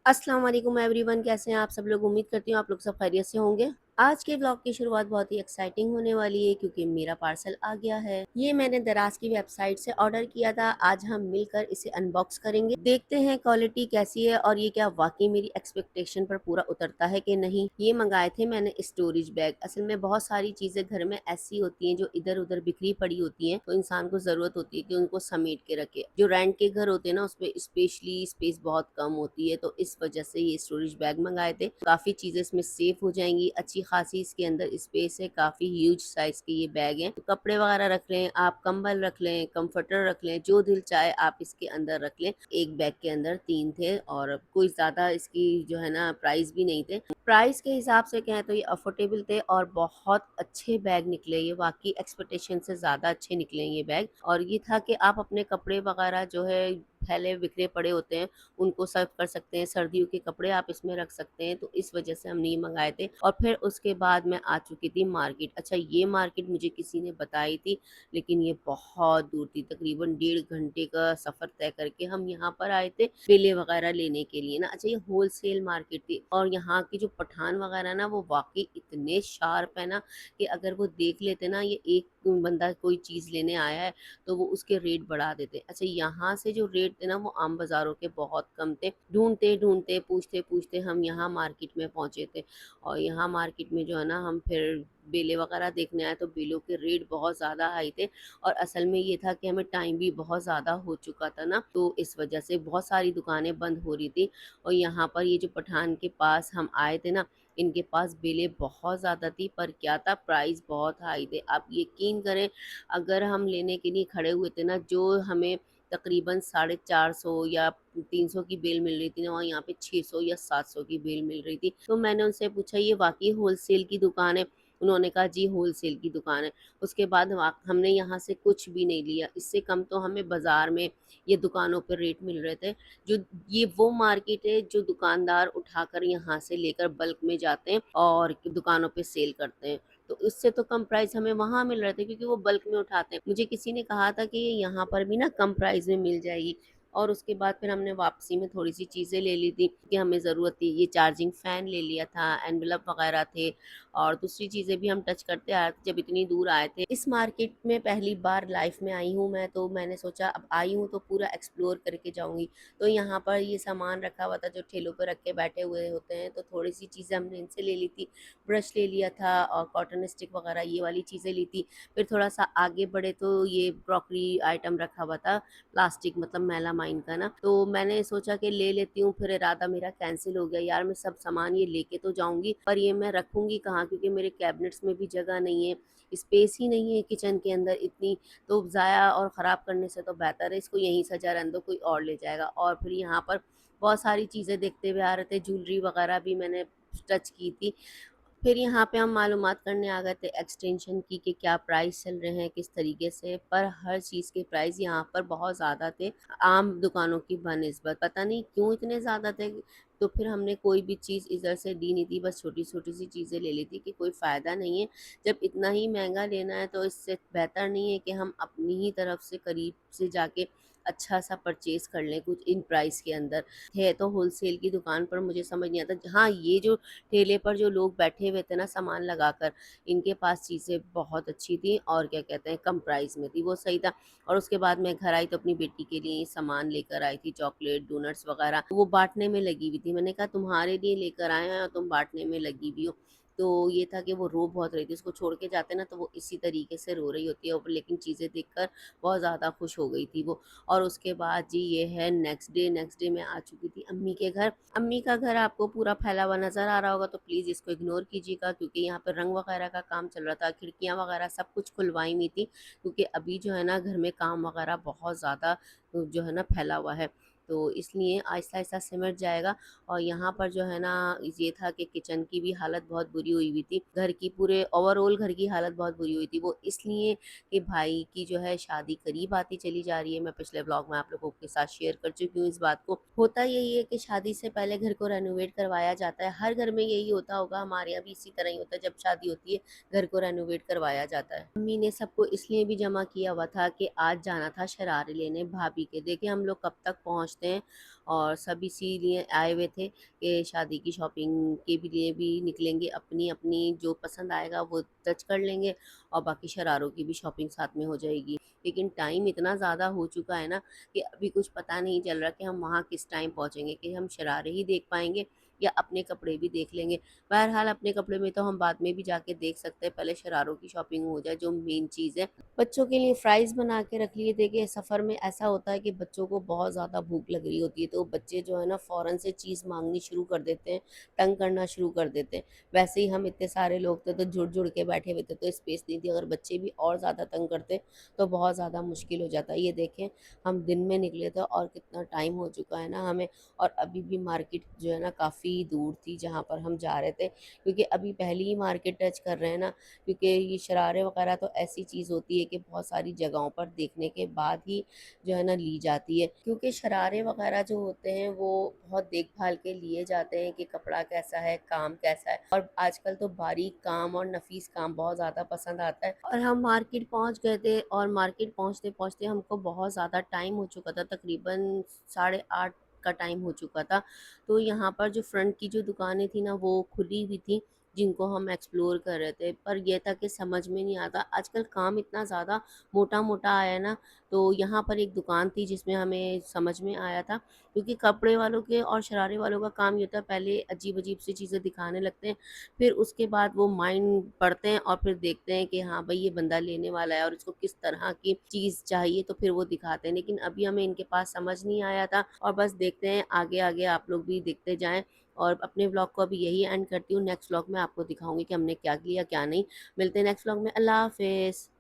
अस्सलाम वालेकुम एवरीवन, कैसे हैं आप सब लोग। उम्मीद करती हूँ आप लोग सब खैरियत से होंगे। आज के ब्लॉग की शुरुआत बहुत ही एक्साइटिंग होने वाली है क्योंकि मेरा पार्सल आ गया है। ये मैंने दराज की वेबसाइट से ऑर्डर किया था। आज हम मिलकर इसे अनबॉक्स करेंगे, देखते हैं क्वालिटी कैसी है और ये क्या वाकई मेरी एक्सपेक्टेशन पर पूरा उतरता है कि नहीं। ये मंगाए थे मैंने स्टोरेज बैग। असल में बहुत सारी चीजें घर में ऐसी होती हैं जो इधर उधर बिखरी पड़ी होती हैं, तो इंसान को जरूरत होती है कि उनको समेट के रखे। जो रेंट के घर होते हैं ना, उसपे स्पेशली स्पेस बहुत कम होती है, तो इस वजह से ये स्टोरेज बैग मंगाए थे। काफी चीजें इसमें सेफ हो जाएंगी। अच्छी खासी इसके अंदर स्पेस है, काफी ह्यूज साइज के ये बैग हैं। तो कपड़े वगैरह रख लें आप, कंबल रख लें, कंफर्टर रख लें, जो दिल चाहे आप इसके अंदर रख लें। एक बैग के अंदर 3 थे और कोई ज्यादा इसकी जो है ना प्राइस भी नहीं थे। प्राइस के हिसाब से कहें तो ये अफोर्डेबल थे और बहुत अच्छे बैग निकले। ये वाकई एक्सपेक्टेशन से ज़्यादा अच्छे निकले ये बैग। और ये था कि आप अपने कपड़े वगैरह जो है फैले बिखरे पड़े होते हैं, उनको सर्व कर सकते हैं। सर्दियों के कपड़े आप इसमें रख सकते हैं, तो इस वजह से हमने ये मंगाए थे। और फिर उसके बाद मैं आ चुकी थी मार्केट। अच्छा, ये मार्केट मुझे किसी ने बताई थी, लेकिन ये बहुत दूर थी। तकरीबन 1.5 घंटे का सफ़र तय करके हम यहाँ पर आए थे बेले वगैरह लेने के लिए ना। अच्छा, ये होलसेल मार्केट थी और यहाँ की जो पठान वगैरह ना, वो वाकई इतने शार्प है ना कि अगर वो देख लेते ना ये एक बंदा कोई चीज़ लेने आया है, तो वो उसके रेट बढ़ा देते। अच्छा, यहाँ से जो रेट थे ना वो आम बाज़ारों के बहुत कम थे। ढूँढते ढूँढते पूछते पूछते हम यहाँ मार्केट में पहुँचे थे। और यहाँ मार्केट में जो है ना, हम फिर बेले वगैरह देखने आए तो बेलों के रेट बहुत ज़्यादा हाई थे। और असल में ये था कि हमें टाइम भी बहुत ज़्यादा हो चुका था ना, तो इस वजह से बहुत सारी दुकानें बंद हो रही थी। और यहाँ पर ये जो पठान के पास हम आए थे ना, इनके पास बेलें बहुत ज़्यादा थी, पर क्या था, प्राइस बहुत हाई थे। आप यकीन करें, अगर हम लेने के लिए खड़े हुए थे ना, जो हमें तकरीबन 450 या 300 की बेल मिल रही थी ना, वहाँ यहाँ पे 600 या 700 की बेल मिल रही थी। तो मैंने उनसे पूछा ये वाकई होलसेल की दुकान है? उन्होंने कहा जी होलसेल की दुकान है। उसके बाद हमने यहाँ से कुछ भी नहीं लिया। इससे कम तो हमें बाज़ार में ये दुकानों पर रेट मिल रहे थे। जो ये वो मार्केट है जो दुकानदार उठाकर यहाँ से लेकर बल्क में जाते हैं और दुकानों पे सेल करते हैं। तो उससे तो कम प्राइस हमें वहाँ मिल रहे थे क्योंकि वो बल्क में उठाते हैं। मुझे किसी ने कहा था कि ये यहाँ पर भी ना कम प्राइस में मिल जाएगी। और उसके बाद फिर हमने वापसी में थोड़ी सी चीज़ें ले ली थी कि हमें ज़रूरत थी। ये चार्जिंग फ़ैन ले लिया था, एनवेलप वगैरह थे और दूसरी चीज़ें भी हम टच करते आ रहे थे जब इतनी दूर आए थे। इस मार्केट में पहली बार लाइफ में आई हूँ मैं, तो मैंने सोचा अब आई हूँ तो पूरा एक्सप्लोर करके जाऊँगी। तो यहाँ पर ये सामान रखा हुआ था जो ठेलों पर रख के बैठे हुए होते हैं, तो थोड़ी सी चीज़ें हमने इनसे ले ली थी। ब्रश ले लिया था और कॉटन स्टिक वगैरह ये वाली चीज़ें ली थी। फिर थोड़ा सा आगे बढ़े तो ये क्रॉकरी आइटम रखा हुआ था, प्लास्टिक मतलब मेलामाइन का ना। तो मैंने सोचा कि ले लेती हूँ, फिर इरादा मेरा कैंसिल हो गया। यार मैं सब सामान ये लेके तो जाऊंगी, पर ये मैं रखूंगी कहाँ, क्योंकि मेरे कैबिनेट्स में भी जगह नहीं है, स्पेस ही नहीं है किचन के अंदर इतनी। तो ज़ाया और ख़राब करने से तो बेहतर है इसको यहीं सजा रहने दो, कोई और ले जाएगा। और फिर यहाँ पर बहुत सारी चीज़ें देखते हुए आ रहे थे, ज्वेलरी वगैरह भी मैंने टच की थी। फिर यहाँ पे हम मालूमात करने आ गए थे एक्सटेंशन की कि क्या प्राइस चल रहे हैं किस तरीके से, पर हर चीज़ के प्राइस यहाँ पर बहुत ज़्यादा थे आम दुकानों की बनिस्बत। पता नहीं क्यों इतने ज़्यादा थे। तो फिर हमने कोई भी चीज़ इधर से ली नहीं थी, बस छोटी छोटी सी चीज़ें ले ली थी कि कोई फ़ायदा नहीं है। जब इतना ही महंगा लेना है तो इससे बेहतर नहीं है कि हम अपनी ही तरफ से करीब से जाके अच्छा सा परचेज़ कर लें कुछ इन प्राइस के अंदर। है तो होलसेल की दुकान, पर मुझे समझ नहीं आता। हाँ, ये जो ठेले पर जो लोग बैठे हुए थे ना सामान लगाकर, इनके पास चीज़ें बहुत अच्छी थी और क्या कहते हैं कम प्राइस में थी, वो सही था। और उसके बाद मैं घर आई तो अपनी बेटी के लिए सामान लेकर आई थी, चॉकलेट डोनट्स वगैरह। वो बांटने में लगी हुई थी। मैंने कहा तुम्हारे लिए लेकर आए हैं और तुम बांटने में लगी हुई हो। तो ये था कि वो रो बहुत रही थी, उसको छोड़ के जाते ना तो वो इसी तरीके से रो रही होती है, लेकिन चीज़ें देखकर बहुत ज़्यादा खुश हो गई थी वो। और उसके बाद जी ये है नेक्स्ट डे मैं आ चुकी थी अम्मी के घर। अम्मी का घर आपको पूरा फैला हुआ नज़र आ रहा होगा, तो प्लीज़ इसको इग्नोर कीजिएगा क्योंकि यहाँ पर रंग वगैरह का काम चल रहा था। खिड़कियाँ वगैरह सब कुछ खुलवाई हुई थी क्योंकि अभी जो है ना घर में काम वगैरह बहुत ज़्यादा जो है ना फैला हुआ है, तो इसलिए आहिस्ता आहिस्ता सिमट जाएगा। और यहाँ पर जो है ना ये था कि किचन की भी हालत बहुत बुरी हुई हुई थी, घर की पूरे ओवरऑल घर की हालत बहुत बुरी हुई थी। वो इसलिए कि भाई की जो है शादी करीब आती चली जा रही है। मैं पिछले ब्लॉग में आप लोगों के साथ शेयर कर चुकी हूँ इस बात को। होता यही है कि शादी से पहले घर को रेनोवेट करवाया जाता है। हर घर में यही होता होगा, हमारे यहाँ भी इसी तरह ही होता है। जब शादी होती है घर को रेनोवेट करवाया जाता है। मम्मी ने सबको इसलिए भी जमा किया हुआ था कि आज जाना था शरारे लेने भाभी के। देखे हम लोग कब तक पहुँचते हैं और सब इसीलिए आए हुए थे कि शादी की शॉपिंग के भी लिए भी निकलेंगे, अपनी-अपनी जो पसंद आएगा वो टच कर लेंगे और बाकी शरारों की भी शॉपिंग साथ में हो जाएगी। लेकिन टाइम इतना ज़्यादा हो चुका है ना कि अभी कुछ पता नहीं चल रहा कि हम वहाँ किस टाइम पहुँचेंगे, कि हम शरारे ही देख पाएँगे या अपने कपड़े भी देख लेंगे। बहरहाल अपने कपड़े में तो हम बाद में भी जाके देख सकते हैं, पहले शरारों की शॉपिंग हो जाए जो मेन चीज़ है। बच्चों के लिए फ्राइज़ बना के रख लिए। देखिए सफ़र में ऐसा होता है कि बच्चों को बहुत ज़्यादा भूख लग रही होती है, तो बच्चे जो है ना फ़ौरन से चीज़ माँगनी शुरू कर देते हैं, तंग करना शुरू कर देते हैं। वैसे ही हम इतने सारे लोग थे तो जुड़-जुड़ के बैठे हुए थे, तो स्पेस नहीं थी। अगर बच्चे भी और ज़्यादा तंग करते तो बहुत ज़्यादा मुश्किल हो जाता। ये देखें हम दिन में निकले थे और कितना टाइम हो चुका है ना हमें, और अभी भी मार्केट जो है ना काफ़ी दूर थी जहाँ पर हम जा रहे थे, क्योंकि अभी पहली ही मार्केट टच कर रहे हैं ना, क्योंकि ये शरारे वगैरह तो ऐसी चीज़ होती है कि बहुत सारी जगहों पर देखने के बाद ही जो है ना ली जाती है, क्योंकि शरारे वगैरह जो होते हैं वो बहुत देखभाल के लिए जाते हैं कि कपड़ा कैसा है, काम कैसा है, और आजकल तो बारीक काम और नफीस काम बहुत ज़्यादा पसंद आता है। और हम मार्केट पहुंच गए थे और मार्केट पहुंचते पहुंचते हमको बहुत ज़्यादा टाइम हो चुका था, तकरीबन 8:30 का टाइम हो चुका था। तो यहाँ पर जो फ्रंट की जो दुकानें थी ना वो खुली हुई थी, जिनको हम एक्सप्लोर कर रहे थे, पर ये था कि समझ में नहीं आता, आजकल काम इतना ज़्यादा मोटा-मोटा आया है ना, तो यहाँ पर एक दुकान थी जिसमें हमें समझ में आया था, क्योंकि कपड़े वालों के और शरारे वालों का काम ये होता है, पहले अजीब-अजीब सी चीज़ें दिखाने लगते हैं, फिर उसके बाद वो माइंड पढ़ते हैं और फिर देखते हैं कि हाँ भाई ये बंदा लेने वाला है और इसको किस तरह की चीज़ चाहिए, तो फिर वो दिखाते हैं। लेकिन अभी हमें इनके पास समझ नहीं आया था, और बस देखते हैं आगे-आगे, आप लोग भी देखते जाएँ। और अपने व्लॉग को अभी यही एंड करती हूँ, नेक्स्ट व्लॉग में आपको दिखाऊँगी कि हमने क्या किया क्या नहीं। मिलते हैं नेक्स्ट व्लॉग में, अल्लाह हाफ़िज़।